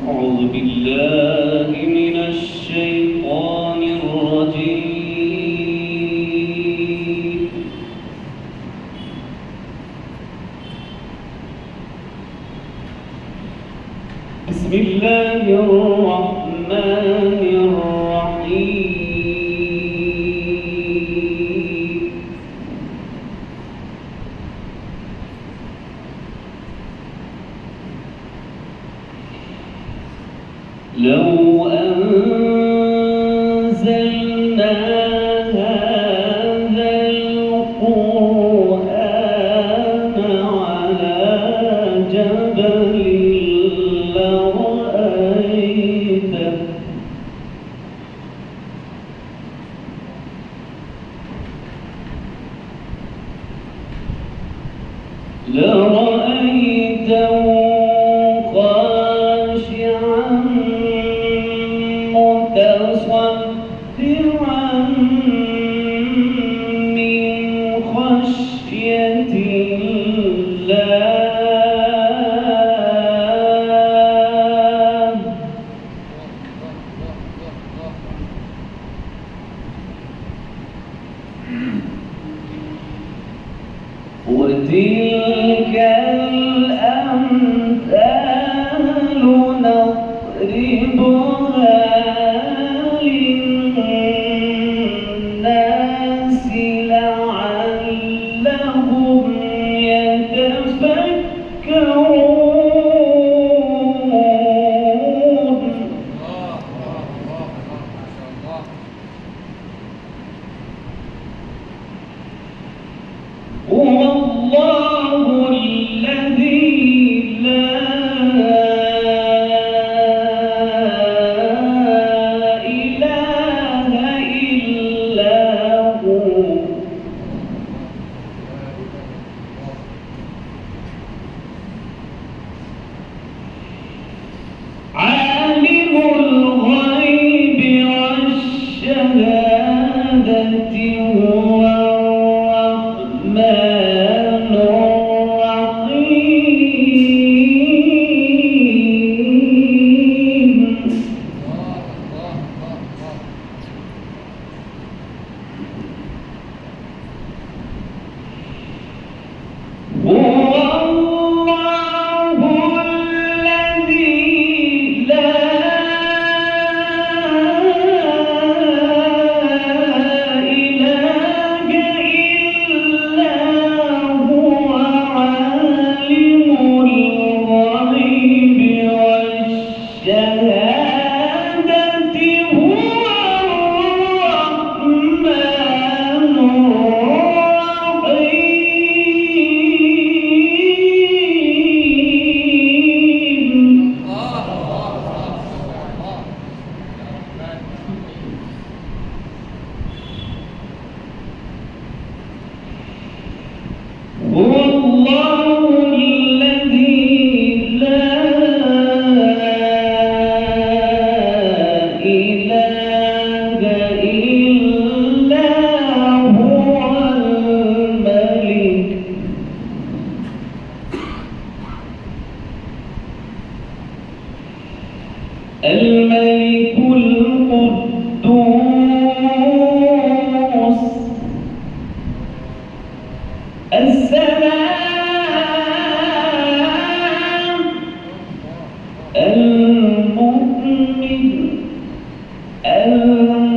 أعوذ بالله من الشيطان الرجيم. بسم الله الرحمن الرحيم. لو أنزلنا هذا القرآن على جبل لرأيته خاشعا متصدعا من خشية الله. وتلك الأمثال نضربها للناس لعلهم يتفكرون. والله الذي لا إله إلا هو عالم الغيب والشهادة هو الرحمن الرحيم. هو الله الذي لا إله إلا هو عالم الغيب والشهادة هو الرحمن الرحيم. هو الله الذي لا إله إلا هو الملك القدوس السلام المؤمن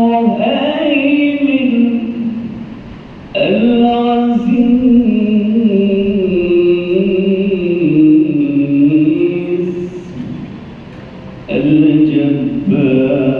المهيمن العزيز الجبار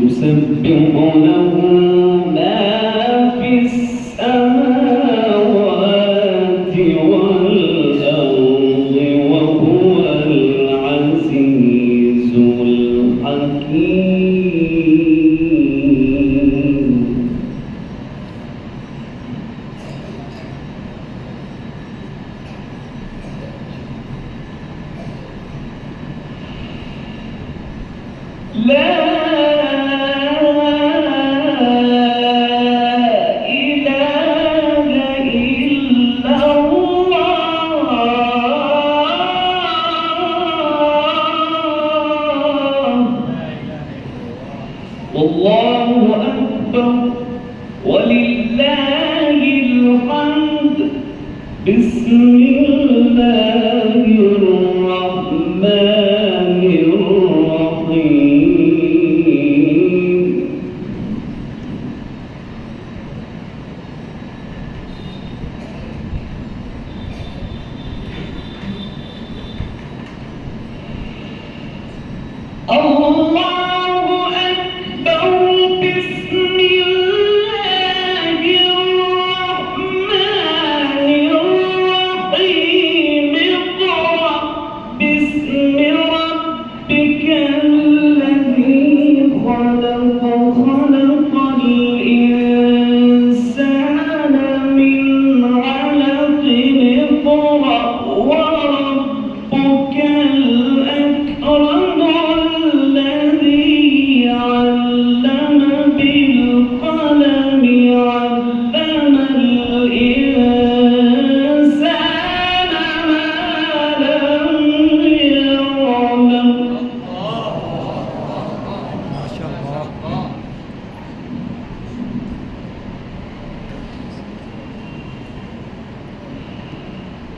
يسبح له ما في السماوات والأرض وهو العزيز الحكيم.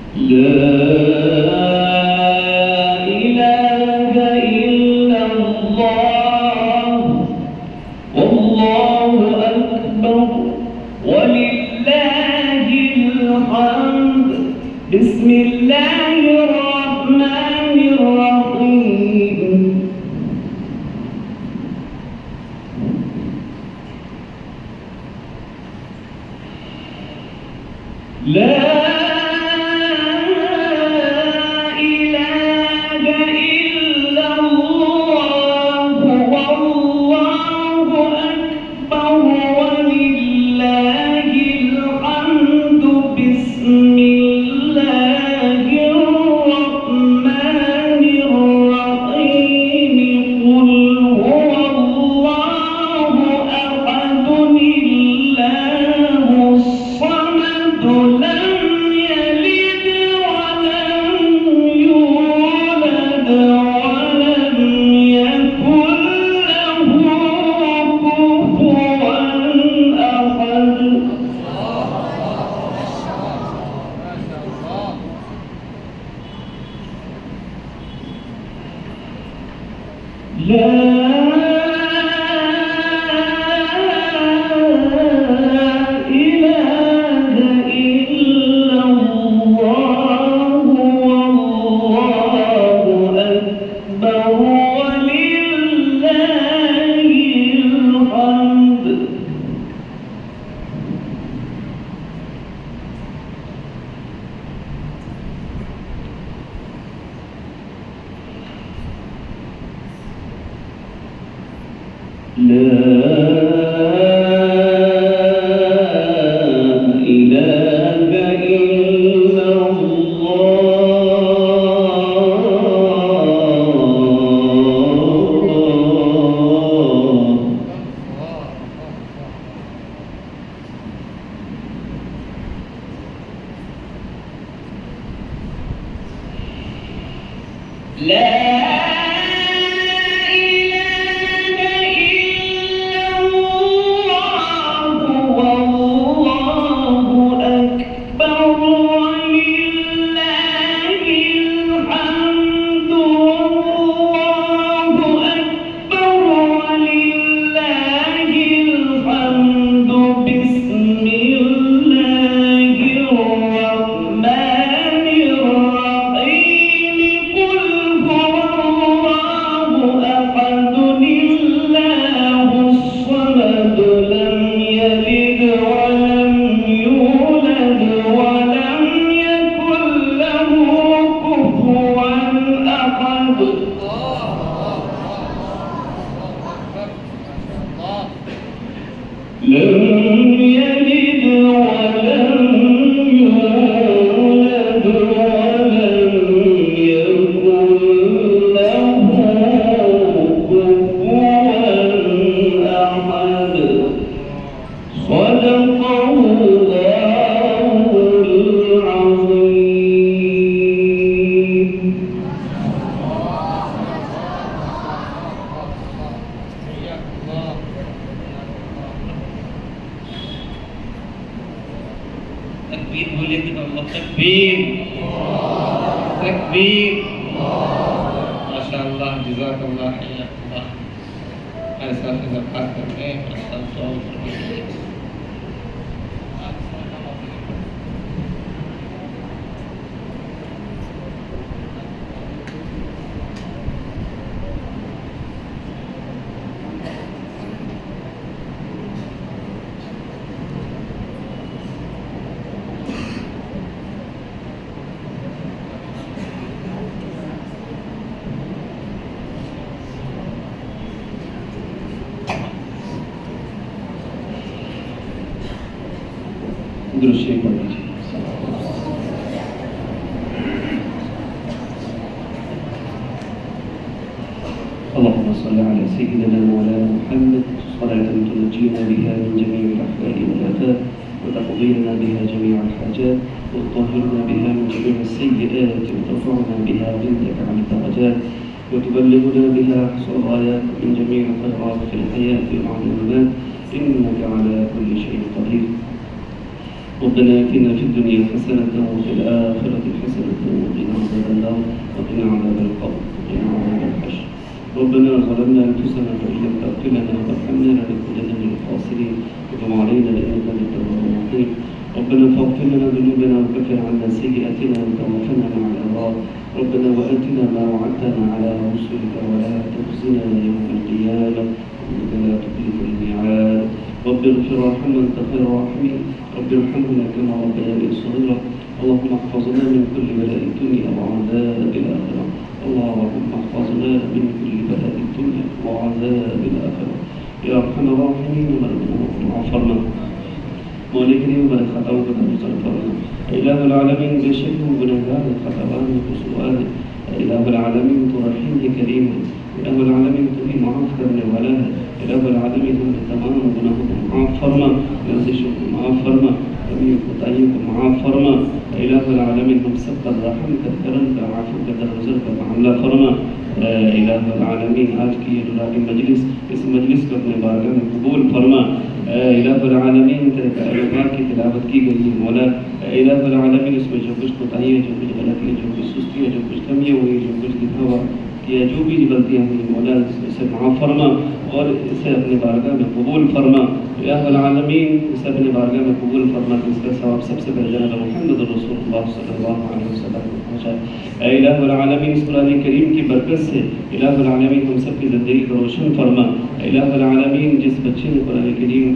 لا إله إلا الله والله أكبر ولله الحمد. بسم الله الرحمن الرحيم. لا إله إلا الله والله أكبر ولله الحمد. بسم الله الرحمن الرحيم. قل هو الله أحد الله الصمد لم يلد ولم يولد ولم يكن له كفوا أحد. لا إله إلا الله والله أكبر ولله الحمد. لا إله إلا الله. لا لم يلد ولم يولد ولم يكن له كفوا أحد. صدق الله العظيم. تكبير बोलिए कि अल्लाह तकबीर तकबीर। माशाअल्लाह जज़ाकल्लाह खैर। ऐसा ज़कात करते हैं ऐसा सौल करते हैं। दृश्य पढ़ लीजिए। اللهم صل على سيدنا مولانا محمد صلاة تنجينا بها من جميع الأحوال والآفات وتقضي لنا بها جميع الحاجات وتطهرنا بها من جميع السيئات وترفعنا بها عندك على الدرجات وتبلغنا بها أقصى الغايات من جميع الخيرات في الحياة وبعد الممات إنك على كل شيء قدير. ربنا آتنا في الدنيا حسنة وفي الآخرة حسنة وقنا عذاب النار وقنا عذاب القبر وقنا عذاب الحشر. ربنا ظلمنا أنفسنا فإن لم تغفر لنا وترحمنا لنكونن من الخاسرين. وتب علينا إنك أنت التواب الرحيم. ربنا فاغفر لنا ذنوبنا وكفر عنا سيئاتنا وتوفنا مع الأبرار. ربنا وآتنا ما وعدتنا على رسلك ولا تخزنا يوم القيامة إنك لا تخلف الميعاد. رب اغفر وارحم أنت خير الراحمين. رب ارحمنا كما ربياني صغيرا. اللهم احفظنا من كل بلاء الدنيا وعذاب الآخرة. اللهم احفظنا من كل بلاء الدنيا وعذاب الآخرة يا أرحم الراحمين. وغفرنا مولكني ومن خطأوا فتغفرنا. إله العالمين بشكل بنجاه خطأان وسؤال. إله العالمين ترحمني كريما. إله العالمين تبي معاف کرنے والا ہے. إله العالمين ہم تمام گناہوں کو معاف فرما. لرزشوں کو معاف فرما. کمیوں کوتاہیوں کو معاف فرما. إله العالمين ہم سب کا رحم کا کرم کا عفو کا درگزر کا معاملہ فرما. إله العالمين آج کی یہ نورانی مجلس اس مجلس کو اپنے بارگاہ میں قبول فرما. إله العالمین تیرے کلمات کی تلاوت کی گئی ہے مولا. إله العالمین اس میں جو کچھ کوتاہی ہے جو کچھ غلطی ہے جو کچھ سستی ہے جو کچھ کمیاں ہوئی جو کچھ دکھاوا کیا جو بھی غلطیاں ہوئی مولا اسے معاف فرما اور اسے اپنے بارگاہ میں قبول فرما. إله العالمین اسے اپنے بارگاہ میں قبول فرما کہ اس کا ثواب سب سے پہلے جناب محمد رسول اللہ صلی اللہ علیہ وسلم کو پہنچائے. إله العالمین اس قرآن کریم کی برکت سے إله العالمین ہم سب کی زندگی کو روشن فرما. إله العالمین جس بچے نے قرآن کریم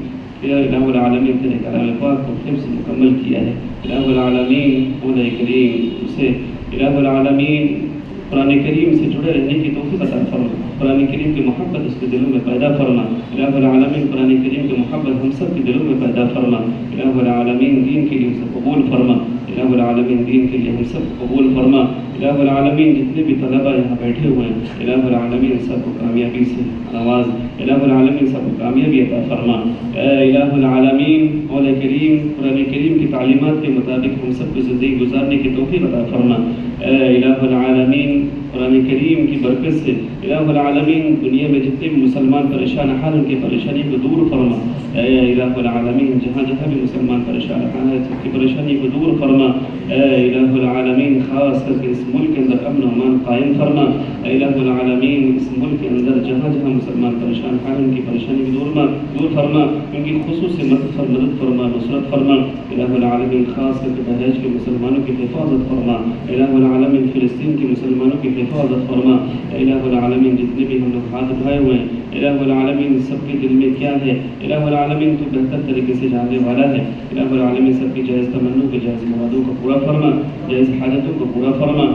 یا إله العالمین تیرے کلام پاک کو حفظ مکمل کیا ہے. إله العالمین مولا کریم اسے إله العالمین قرآن کریم سے جڑے رہنے کی توفیق عطا فرما. قرآن کریم کی محبت اس کے دلوں میں پیدا فرما. إله العالمین قرآن کریم کی محبت ہم سب کے دلوں میں پیدا فرما. إله العالمین دین کے لیے اسے قبول فرما. إله العالمین دین کے لیے ہم سب قبول فرما. إله العالمین جتنے بھی طلبہ یہاں بیٹھے ہوئے ہیں إله العالمین سب کو کامیابی سے نواز. إله العالمین سب کو کامیابی عطا فرما. إله العالمین مولا کریم قرآن کریم کی تعلیمات کے مطابق ہم سب کو زندگی گزارنے کی توفیق عطا فرما. إله العالمین قرآن کریم کی برکت سے إله العالمین دنیا میں جتنے بھی مسلمان پریشان حال ان کی پریشانی کو دور فرما. إله العالمین جہاں جہاں بھی مسلمان پریشان حال ہے سب کی پریشانی کو دور فرما. إله العالمین خاص کر کے اس ملک کے اندر امن و امان قائم فرما. إله العالمین اس ملک کے اندر جہاں جہاں مسلمان پریشان حال ان کی پریشانی کو دور فرما. ان کی خصوصی مدد فرما نصرت فرما. إله العالمین خاص کر کے بہرائچ کے مسلمانوں کی حفاظت فرما. إله العالمین فلسطین کے مسلمانوں کی حفاظت فرما. إله العالمین جتنے بھی ہم لوگ ہاتھ اٹھائے ہوئے ہیں إله العالمین سب کے دل میں کیا ہے إله العالمین تو بہتر طریقے سے جاننے والا ہے. إله العالمین سب کی جائز تمنوں کو جائز مرادوں کو پورا فرما. جائز حاجتوں کو پورا فرما.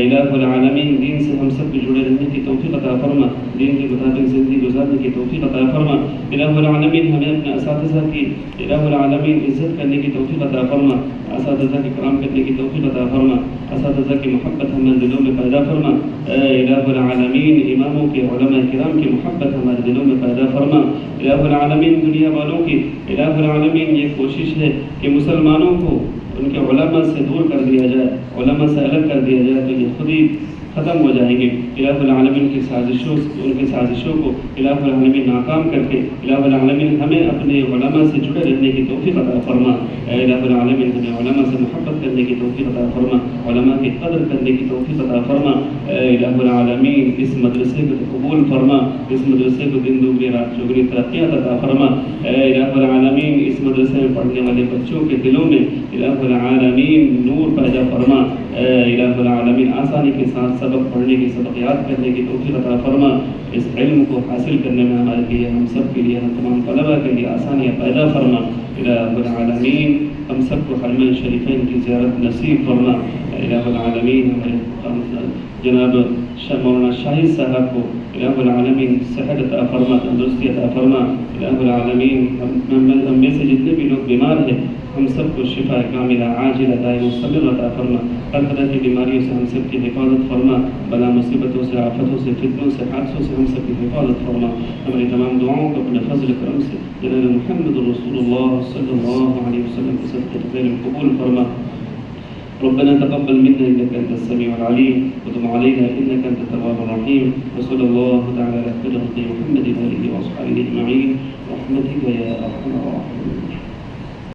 إله العالمین دین سے ہم سب کو جڑے رہنے کی توفیق عطا فرما. دین کے مطابق زندگی گزارنے کی توفیق عطا فرما. إله العالمین ہمیں اپنے اساتذہ کی إله العالمین عزت کرنے کی توفیق عطا فرما. اساتذہ کی کرام کرنے کی توفیق عطا فرما. اساتذہ کی محبت ہمارے دلوں میں پیدا فرما. إله العالمین اماموں کے علماء کرام کی محبت ہمارے دلوں میں پیدا فرما. إله العالمین دنیا والوں کی إله العالمین یہ کوشش ہے کہ مسلمانوں کو ان کے علماء سے دور کر دیا جائے علماء سے الگ کر دیا جائے تو یہ خود ہی ختم ہو جائیں گے. الہ العالمین کی سازشوں ان کی سازشوں کو الہ العالمین ناکام کر کے الہ العالمین ہمیں اپنے علماء سے جڑے رہنے کی توفیق عطا فرما. اے الہ العالمین ہمیں علماء سے محبت کرنے کی توفیق عطا فرما, علماء کی قدر کرنے کی توفیق عطا فرما. اے الہ العالمین اس مدرسے کو قبول فرما, اس مدرسے کو دن دوگنی رات چوگنی ترقیات عطا فرما. اے الہ العالمین اس مدرسے میں پڑھنے والے بچوں کے دلوں میں الہ العالمین نور پیدا فرما. اے الہ العالمین آسانی کے ساتھ سبق پڑھنے کی, سبق یاد کرنے کی توفیق عطا فرما. اس علم کو حاصل کرنے میں ہمارے لیے, ہم سب کے لیے, ہم تمام طلباء کے لیے آسانیاں پیدا فرما. الہ العالمین ہم سب کو حرمین شریفین کی زیارت نصیب فرما. الہ العالمین ہمارے جناب مولانا شاہد صاحب کو الہ العالمین صحت عطا فرما, تندرستی عطا فرما. الہ العالمین ہم میں سے جتنے بھی لوگ بیمار ہیں ہم سب کو شفا کاملہ عاجلہ دائم مستمر عطا فرما. ہر طرح کی بیماریوں سے ہم سب کی حفاظت فرما, بلا مصیبتوں سے, آفتوں سے, فتنوں سے, حادثوں سے ہم سب کی حفاظت فرما. ہماری تمام دعاؤں کو اپنے فضل کرم سے جناب محمد رسول اللہ صلی اللہ علیہ وسلم کے صدقے خیر قبول فرما. ربنا تقبل منا انك انت السميع العليم وتب علينا انك انت التواب الرحيم. وصلى الله تعالى على خير خلق محمد واله واصحابه اجمعين برحمتك يا ارحم الراحمين.